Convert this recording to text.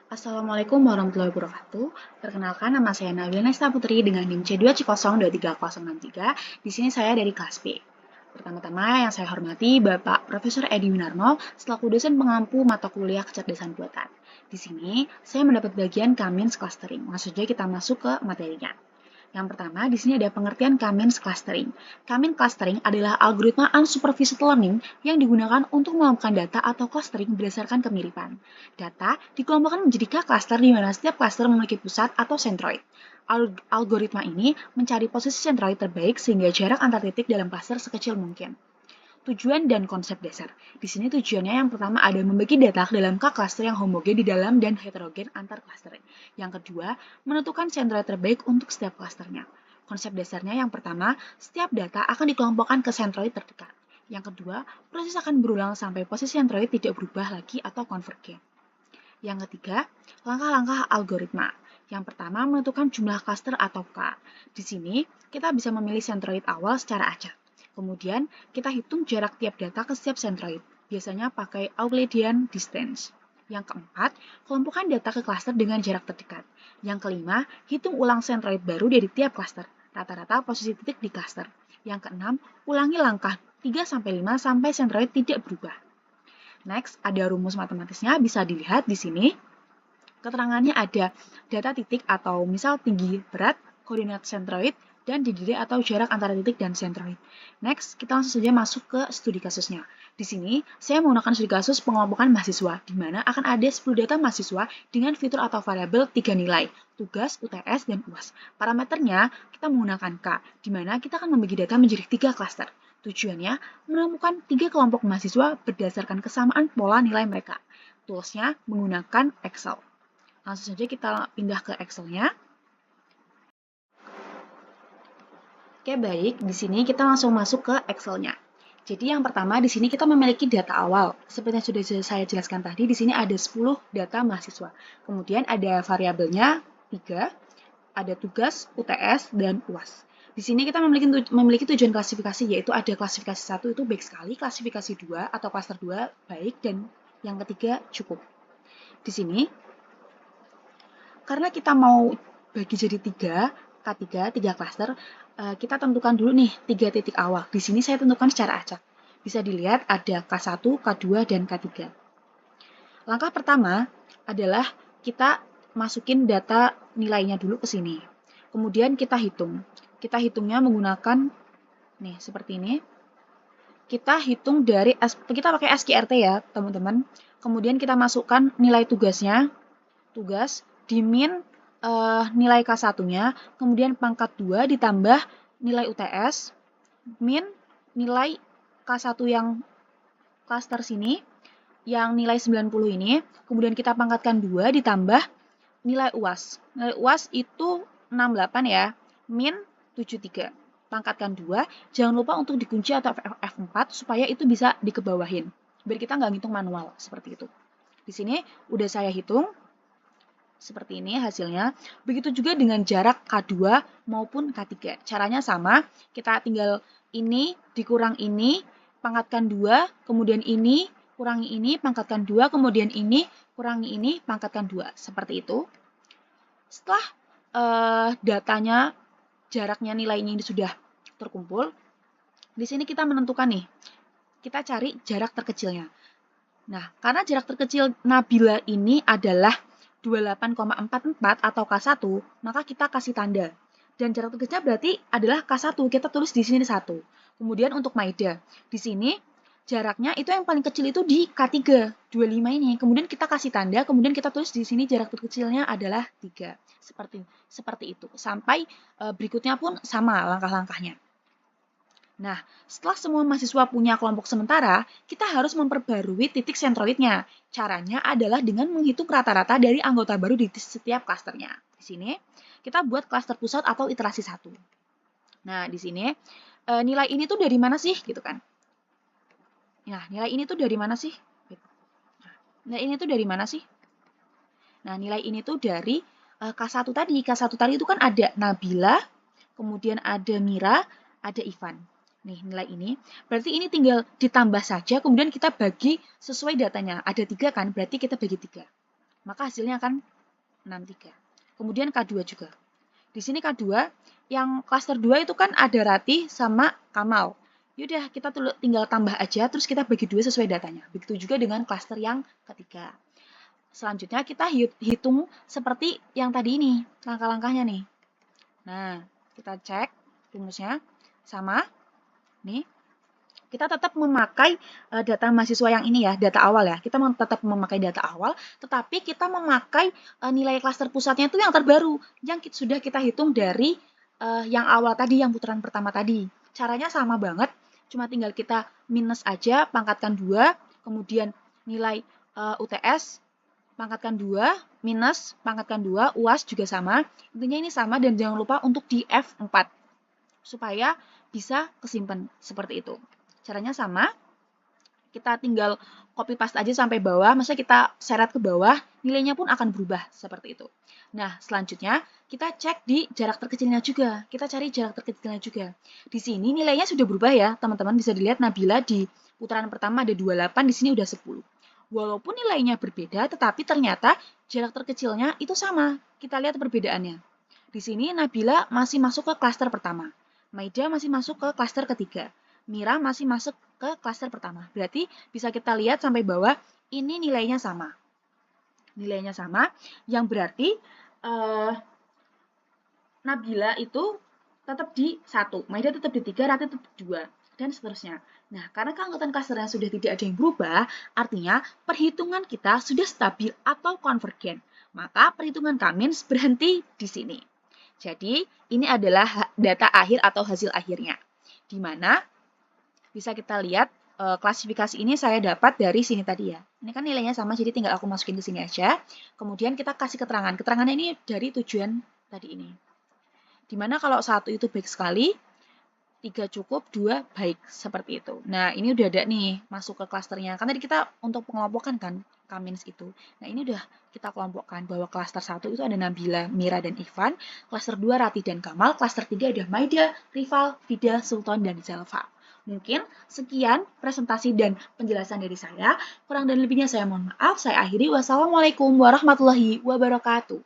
Assalamualaikum warahmatullahi wabarakatuh. Perkenalkan, nama saya Nabila Nesta Putri dengan NIM C2C023063. Di sini saya dari kelas B. Pertama-tama yang saya hormati Bapak Profesor Edi Winarno selaku dosen pengampu mata kuliah kecerdasan buatan. Di sini saya mendapat bagian Kamins Clustering. Maksudnya kita masuk ke materinya. Yang pertama, di sini ada pengertian Kamins Clustering. Kamins Clustering adalah algoritma unsupervised learning yang digunakan untuk melakukan data atau clustering berdasarkan kemiripan. Data dikelompokkan menjadi K-cluster di mana setiap cluster memiliki pusat atau centroid. Algoritma ini mencari posisi centroid terbaik sehingga jarak antar titik dalam cluster sekecil mungkin. Tujuan dan konsep dasar. Di sini tujuannya yang pertama ada membagi data ke dalam K-cluster yang homogen di dalam dan heterogen antar cluster. Yang kedua, menentukan centroid terbaik untuk setiap clusternya. Konsep dasarnya yang pertama, setiap data akan dikelompokkan ke centroid terdekat. Yang kedua, proses akan berulang sampai posisi centroid tidak berubah lagi atau konvergen. Yang ketiga, langkah-langkah algoritma. Yang pertama, menentukan jumlah cluster atau K. Di sini, kita bisa memilih centroid awal secara acak. Kemudian, kita hitung jarak tiap data ke setiap centroid, biasanya pakai Euclidean distance. Yang keempat, kelompokkan data ke cluster dengan jarak terdekat. Yang kelima, hitung ulang centroid baru dari tiap cluster, rata-rata posisi titik di cluster. Yang keenam, ulangi langkah 3-5 sampai centroid tidak berubah. Next, ada rumus matematisnya, bisa dilihat di sini. Keterangannya ada data titik atau misal tinggi berat, koordinat centroid, dan didiri atau jarak antara titik dan centroid. Next, kita langsung saja masuk ke studi kasusnya. Di sini, saya menggunakan studi kasus pengelompokan mahasiswa, di mana akan ada 10 data mahasiswa dengan fitur atau variabel 3 nilai, tugas, UTS, dan UAS. Parameternya, kita menggunakan K, di mana kita akan membagi data menjadi 3 klaster. Tujuannya, menemukan 3 kelompok mahasiswa berdasarkan kesamaan pola nilai mereka. Toolsnya menggunakan Excel. Langsung saja kita pindah ke Excel-nya. Oke, baik. Di sini kita langsung masuk ke Excel-nya. Jadi yang pertama di sini kita memiliki data awal. Seperti yang sudah saya jelaskan tadi, di sini ada 10 data mahasiswa. Kemudian ada variabelnya 3, ada tugas, UTS, dan UAS. Di sini kita memiliki tujuan klasifikasi, yaitu ada klasifikasi 1 itu baik sekali, klasifikasi 2 atau klaster 2 baik, dan yang ketiga cukup. Di sini karena kita mau bagi jadi 3, K3, 3 klaster, kita tentukan dulu nih 3 titik awal. Di sini saya tentukan secara acak. Bisa dilihat ada K1, K2, dan K3. Langkah pertama adalah kita masukin data nilainya dulu ke sini. Kemudian kita hitung. Kita hitungnya menggunakan nih seperti ini. Kita hitung dari kita pakai SQRT ya, teman-teman. Kemudian kita masukkan nilai tugasnya. Tugas dimin nilai K1-nya, kemudian pangkat 2 ditambah nilai UTS, min nilai K1 yang klaster sini, yang nilai 90 ini, kemudian kita pangkatkan 2 ditambah nilai UAS. Nilai UAS itu 68 ya, min 73. Pangkatkan 2, jangan lupa untuk dikunci atau F4 supaya itu bisa dikebawahin. Biar kita nggak ngitung manual, seperti itu. Di sini udah saya hitung, seperti ini hasilnya. Begitu juga dengan jarak K2 maupun K3. Caranya sama, kita tinggal ini dikurang ini, pangkatkan 2, kemudian ini, kurangi ini, pangkatkan 2, kemudian ini, kurangi ini, pangkatkan 2. Seperti itu. Setelah datanya, jaraknya, nilainya ini sudah terkumpul, di sini kita menentukan nih, kita cari jarak terkecilnya. Nah, karena jarak terkecil Nabila ini adalah 28,44 atau K1, maka kita kasih tanda. Dan jarak terkecilnya berarti adalah K1, kita tulis di sini 1. Kemudian untuk Maida, di sini jaraknya itu yang paling kecil itu di K3, 25 ini. Kemudian kita kasih tanda, kemudian kita tulis di sini jarak terkecilnya adalah 3. Seperti itu. Sampai berikutnya pun sama langkah-langkahnya. Nah, setelah semua mahasiswa punya kelompok sementara, kita harus memperbarui titik sentroidnya. Caranya adalah dengan menghitung rata-rata dari anggota baru di setiap klasternya. Di sini, kita buat klaster pusat atau iterasi 1. Nah, di sini, nilai ini tuh dari mana sih? Gitu kan. Nah, nilai ini tuh dari mana sih? Nilai ini tuh dari mana sih? Nah, nilai ini tuh dari K1 tadi. K1 tadi itu kan ada Nabila, kemudian ada Mira, ada Ivan. Nih, nilai ini. Berarti ini tinggal ditambah saja, kemudian kita bagi sesuai datanya. Ada 3 kan, berarti kita bagi 3. maka hasilnya akan 63. Kemudian K2 juga. Di sini K2, yang klaster 2 itu kan ada Rati sama Kamal. Yaudah, kita tinggal tambah aja, terus kita bagi 2 sesuai datanya. Begitu juga dengan klaster yang ketiga. Selanjutnya kita hitung seperti yang tadi ini, langkah-langkahnya nih. Nah, kita cek rumusnya sama. Nih, kita tetap memakai data mahasiswa yang ini ya, data awal ya. Kita tetap memakai data awal, tetapi kita memakai nilai klaster pusatnya itu yang terbaru, yang sudah kita hitung dari yang awal tadi, yang putaran pertama tadi. Caranya sama banget, cuma tinggal kita minus aja, pangkatkan 2, kemudian nilai UTS, pangkatkan 2, minus, pangkatkan 2, UAS juga sama. Intinya ini sama, dan jangan lupa untuk di F4, supaya bisa kesimpan seperti itu. Caranya sama, kita tinggal copy paste aja sampai bawah, maksudnya kita seret ke bawah, nilainya pun akan berubah seperti itu. Nah, selanjutnya kita cek di jarak terkecilnya juga. Kita cari jarak terkecilnya juga. Di sini nilainya sudah berubah ya, teman-teman bisa dilihat Nabila di putaran pertama ada 28, di sini udah 10. Walaupun nilainya berbeda, tetapi ternyata jarak terkecilnya itu sama. Kita lihat perbedaannya. Di sini Nabila masih masuk ke klaster pertama. Maida masih masuk ke klaster ketiga. Mira masih masuk ke klaster pertama. Berarti bisa kita lihat sampai bawah ini nilainya sama. Nilainya sama, yang berarti Nabila itu tetap di 1, Maida tetap di 3, Rati tetap di 2, dan seterusnya. Nah, karena keanggotaan klasternya sudah tidak ada yang berubah, artinya perhitungan kita sudah stabil atau konvergen. Maka perhitungan Kamins berhenti di sini. Jadi, ini adalah data akhir atau hasil akhirnya. Di mana bisa kita lihat klasifikasi ini saya dapat dari sini tadi ya. Ini kan nilainya sama, jadi tinggal aku masukin ke sini aja. Kemudian kita kasih keterangan. Keterangannya ini dari tujuan tadi ini. Dimana kalau 1 itu baik sekali, 3 cukup, 2 baik, seperti itu. Nah, ini udah ada nih masuk ke klasternya. Kan tadi kita untuk pengelompokan kan, Kamins itu. Nah, ini udah kita kelompokkan bahwa klaster 1 itu ada Nabila, Mira, dan Ivan. Klaster 2 Rati dan Kamal. Klaster 3 ada Maida, Rival, Vida, Sultan, dan Zelva. Mungkin sekian presentasi dan penjelasan dari saya. Kurang dan lebihnya saya mohon maaf. Saya akhiri. Wassalamualaikum warahmatullahi wabarakatuh.